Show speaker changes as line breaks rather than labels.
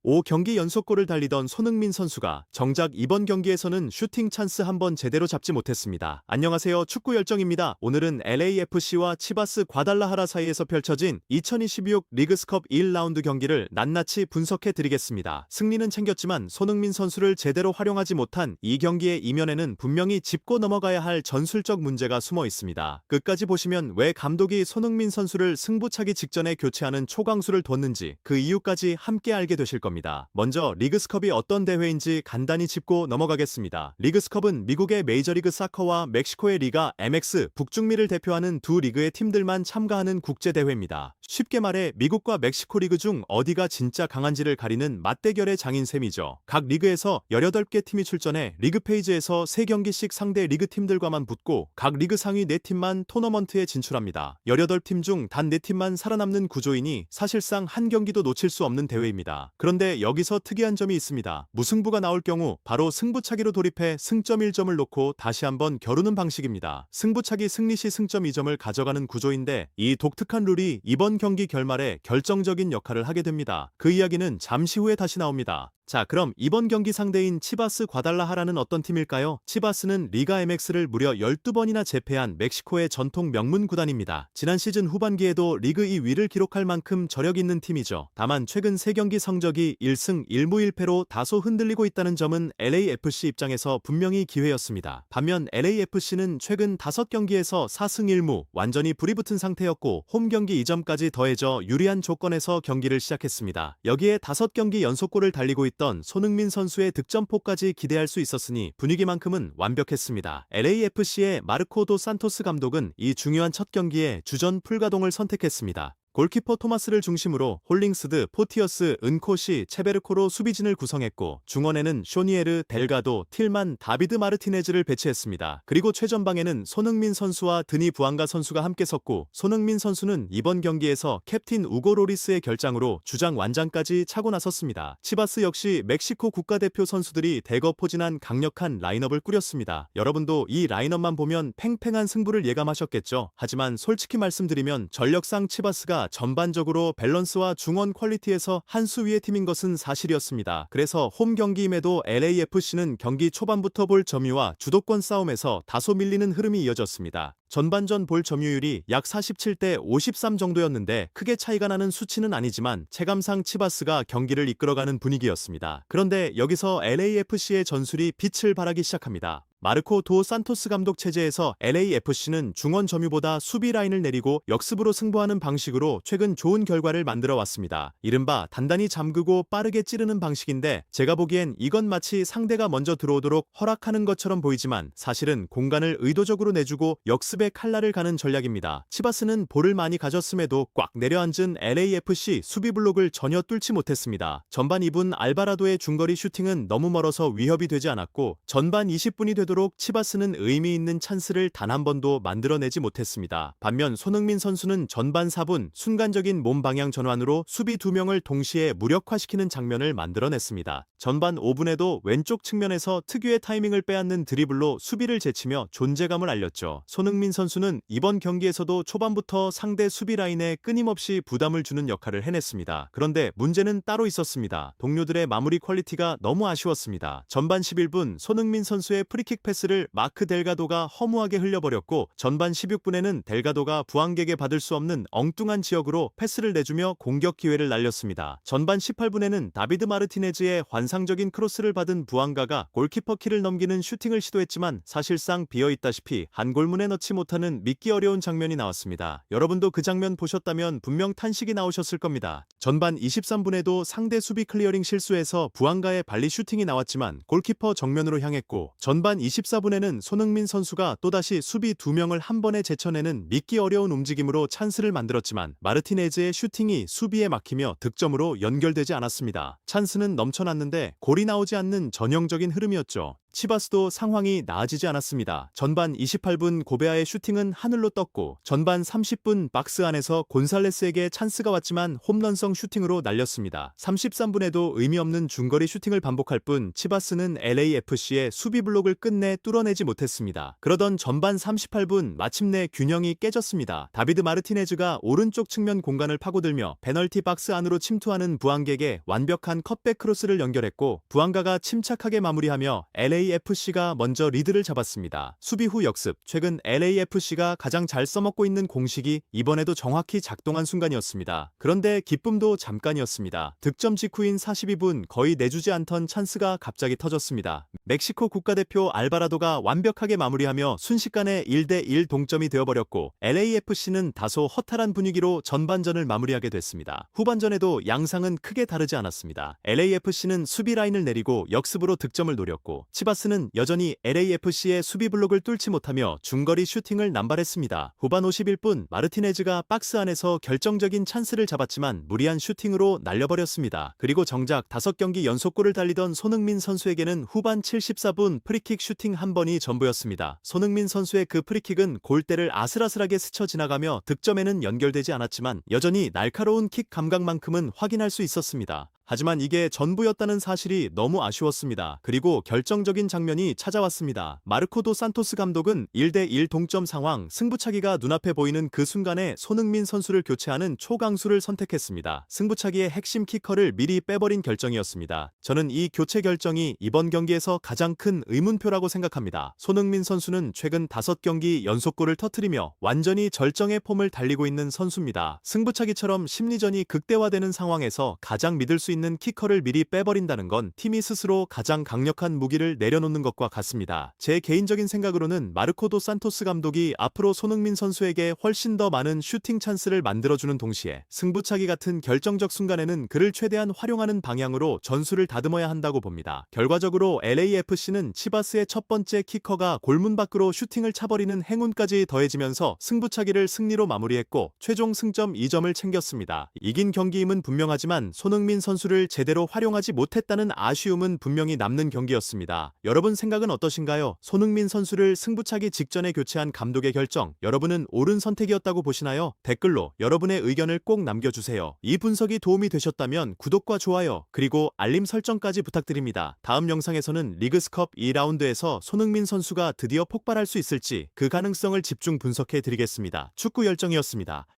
5경기 연속골을 달리던 손흥민 선수가 정작 이번 경기에서는 슈팅 찬스 한번 제대로 잡지 못했습니다. 안녕하세요, 축구 열정입니다. 오늘은 LAFC와 치바스 과달라하라 사이에서 펼쳐진 2026 리그스컵 1라운드 경기를 낱낱이 분석해 드리겠습니다. 승리는 챙겼지만 손흥민 선수를 제대로 활용하지 못한 이 경기의 이면에는 분명히 짚고 넘어가야 할 전술적 문제가 숨어 있습니다. 끝까지 보시면 왜 감독이 손흥민 선수를 승부차기 직전에 교체하는 초강수를 뒀는지 그 이유까지 함께 알게 되실 겁니다. 먼저 리그스컵이 어떤 대회인지 간단히 짚고 넘어가겠습니다. 리그스컵은 미국의 메이저리그 사커와 멕시코의 리가 MX 북중미를 대표하는 두 리그의 팀들만 참가하는 국제대회입니다. 쉽게 말해 미국과 멕시코 리그 중 어디가 진짜 강한지를 가리는 맞대결의 장인 셈이죠. 각 리그에서 18개 팀이 출전해 리그 페이지에서 3경기씩 상대 리그 팀들과만 붙고 각 리그 상위 4팀만 토너먼트에 진출합니다. 18팀 중 단 4팀만 살아남는 구조이니 사실상 한 경기도 놓칠 수 없는 대회입니다. 그런데 여기서 특이한 점이 있습니다. 무승부가 나올 경우 바로 승부차기로 돌입해 승점 1점을 놓고 다시 한번 겨루는 방식입니다. 승부차기 승리 시 승점 2점을 가져가는 구조인데 이 독특한 룰이 이번 경기 결말에 결정적인 역할을 하게 됩니다. 그 이야기는 잠시 후에 다시 나옵니다. 자, 그럼 이번 경기 상대인 치바스 과달라하라는 어떤 팀일까요? 치바스는 리가 MX를 무려 12번이나 제패한 멕시코의 전통 명문 구단입니다. 지난 시즌 후반기에도 리그 2위를 기록할 만큼 저력 있는 팀이죠. 다만 최근 3경기 성적이 1승 1무 1패로 다소 흔들리고 있다는 점은 LAFC 입장에서 분명히 기회였습니다. 반면 LAFC는 최근 5경기에서 4승 1무 완전히 불이 붙은 상태였고 홈 경기 2점까지 더해져 유리한 조건에서 경기를 시작했습니다. 여기에 5경기 연속골을 달리고 있던 손흥민 선수의 득점포까지 기대할 수 있었으니 분위기만큼은 완벽했습니다. LAFC의 마르코 도 산토스 감독은 이 중요한 첫 경기에 주전 풀가동을 선택했습니다. 골키퍼 토마스를 중심으로 홀링스드, 포티어스, 은코시, 체베르코로 수비진을 구성했고 중원에는 쇼니에르, 델가도, 틸만, 다비드 마르티네즈를 배치했습니다. 그리고 최전방에는 손흥민 선수와 드니 부앙가 선수가 함께 섰고 손흥민 선수는 이번 경기에서 캡틴 우고 로리스의 결장으로 주장 완장까지 차고 나섰습니다. 치바스 역시 멕시코 국가대표 선수들이 대거 포진한 강력한 라인업을 꾸렸습니다. 여러분도 이 라인업만 보면 팽팽한 승부를 예감하셨겠죠. 하지만 솔직히 말씀드리면 전력상 치바스가 전반적으로 밸런스와 중원 퀄리티에서 한 수 위의 팀인 것은 사실이었습니다. 그래서 홈 경기임에도 LAFC는 경기 초반부터 볼 점유와 주도권 싸움에서 다소 밀리는 흐름이 이어졌습니다. 전반전 볼 점유율이 약 47대 53 정도였는데 크게 차이가 나는 수치는 아니지만 체감상 치바스가 경기를 이끌어가는 분위기였습니다. 그런데 여기서 LAFC의 전술이 빛을 발하기 시작합니다. 마르코 도 산토스 감독 체제에서 LAFC는 중원 점유보다 수비 라인을 내리고 역습으로 승부하는 방식으로 최근 좋은 결과를 만들어 왔습니다. 이른바 단단히 잠그고 빠르게 찌르는 방식인데 제가 보기엔 이건 마치 상대가 먼저 들어오도록 허락하는 것처럼 보이지만 사실은 공간을 의도적으로 내주고 역습의 칼날을 가는 전략입니다. 치바스는 볼을 많이 가졌음에도 꽉 내려앉은 LAFC 수비 블록을 전혀 뚫지 못했습니다. 전반 2분 알바라도의 중거리 슈팅은 너무 멀어서 위협이 되지 않았고 전반 20분이 되도록 치바스는 의미 있는 찬스를 단 한 번도 만들어내지 못했습니다. 반면 손흥민 선수는 전반 4분 순간적인 몸 방향 전환으로 수비 2명을 동시에 무력화시키는 장면을 만들어냈습니다. 전반 5분에도 왼쪽 측면에서 특유의 타이밍을 빼앗는 드리블로 수비를 제치며 존재감을 알렸죠. 손흥민 선수는 이번 경기에서도 초반부터 상대 수비 라인에 끊임없이 부담을 주는 역할을 해냈습니다. 그런데 문제는 따로 있었습니다. 동료들의 마무리 퀄리티가 너무 아쉬웠습니다. 전반 11분 손흥민 선수의 프리킥 패스를 마크 델가도가 허무하게 흘려버렸고 전반 16분에는 델가도가 부앙객에 받을 수 없는 엉뚱한 지역으로 패스를 내주며 공격 기회를 날렸습니다. 전반 18분에는 다비드 마르티네즈의 환상적인 크로스를 받은 부앙가가 골키퍼 키를 넘기는 슈팅을 시도했지만 사실상 비어있다시피 한 골문에 넣지 못하는 믿기 어려운 장면이 나왔습니다. 여러분도 그 장면 보셨다면 분명 탄식이 나오셨을 겁니다. 전반 23분에도 상대 수비 클리어링 실수에서 부앙가의 발리 슈팅이 나왔지만 골키퍼 정면으로 향했고 전반 24분에는 손흥민 선수가 또다시 수비 2명을 한 번에 제쳐내는 믿기 어려운 움직임으로 찬스를 만들었지만 마르티네즈의 슈팅이 수비에 막히며 득점으로 연결되지 않았습니다. 찬스는 넘쳐났는데 골이 나오지 않는 전형적인 흐름이었죠. 치바스도 상황이 나아지지 않았습니다. 전반 28분 고베아의 슈팅은 하늘로 떴고 전반 30분 박스 안에서 곤살레스에게 찬스가 왔지만 홈런성 슈팅으로 날렸습니다. 33분에도 의미 없는 중거리 슈팅을 반복할 뿐 치바스는 LAFC의 수비 블록을 끝내 뚫어내지 못했습니다. 그러던 전반 38분 마침내 균형이 깨졌습니다. 다비드 마르티네즈가 오른쪽 측면 공간을 파고들며 페널티 박스 안으로 침투하는 부앙객에 완벽한 컷백 크로스를 연결했고 부앙가가 침착하게 마무리하며 LAFC가 먼저 리드를 잡았습니다. 수비 후 역습. 최근 LAFC가 가장 잘 써먹고 있는 공식이 이번에도 정확히 작동한 순간이었습니다. 그런데 기쁨도 잠깐이었습니다. 득점 직후인 42분 거의 내주지 않던 찬스가 갑자기 터졌습니다. 멕시코 국가대표 알바라도가 완벽하게 마무리하며 순식간에 1대1 동점이 되어버렸고 LAFC는 다소 허탈한 분위기로 전반전을 마무리하게 됐습니다. 후반전에도 양상은 크게 다르지 않았습니다. LAFC는 수비 라인을 내리고 역습으로 득점을 노렸고 치바스는 여전히 LAFC의 수비 블록을 뚫지 못하며 중거리 슈팅을 남발했습니다. 후반 51분 마르티네즈가 박스 안에서 결정적인 찬스를 잡았지만 무리한 슈팅으로 날려버렸습니다. 그리고 정작 5경기 연속골을 달리던 손흥민 선수에게는 후반 74분 프리킥 슈팅 한 번이 전부였습니다. 손흥민 선수의 그 프리킥은 골대를 아슬아슬하게 스쳐 지나가며 득점에는 연결되지 않았지만 여전히 날카로운 킥 감각만큼은 확인할 수 있었습니다. 하지만 이게 전부였다는 사실이 너무 아쉬웠습니다. 그리고 결정적인 장면이 찾아왔습니다. 마르코 도 산토스 감독은 1대1 동점 상황, 승부차기가 눈앞에 보이는 그 순간에 손흥민 선수를 교체하는 초강수를 선택했습니다. 승부차기의 핵심 키커를 미리 빼버린 결정이었습니다. 저는 이 교체 결정이 이번 경기에서 가장 큰 의문표라고 생각합니다. 손흥민 선수는 최근 5경기 연속골을 터뜨리며 완전히 절정의 폼을 달리고 있는 선수입니다. 승부차기처럼 심리전이 극대화되는 상황에서 가장 믿을 수 있는 키커를 미리 빼버린다는 건 팀이 스스로 가장 강력한 무기를 내려놓는 것과 같습니다. 제 개인적인 생각으로는 마르코 도 산토스 감독이 앞으로 손흥민 선수에게 훨씬 더 많은 슈팅 찬스를 만들어주는 동시에 승부차기 같은 결정적 순간에는 그를 최대한 활용하는 방향으로 전술을 다듬어야 한다고 봅니다. 결과적으로 LAFC는 치바스의 첫 번째 키커가 골문 밖으로 슈팅을 차버리는 행운까지 더해지면서 승부차기를 승리로 마무리했고 최종 승점 2점을 챙겼습니다. 이긴 경기임은 분명하지만 손흥민 선수를 제대로 활용하지 못했다는 아쉬움은 분명히 남는 경기였습니다. 여러분 생각은 어떠신가요? 손흥민 선수를 승부차기 직전에 교체한 감독의 결정, 여러분은 옳은 선택이었다고 보시나요? 댓글로 여러분의 의견을 꼭 남겨주세요. 이 분석이 도움이 되셨다면 구독과 좋아요, 그리고 알림 설정까지 부탁드립니다. 다음 영상에서는 리그스컵 2라운드에서 손흥민 선수가 드디어 폭발할 수 있을지 그 가능성을 집중 분석해 드리겠습니다. 축구 열정이었습니다.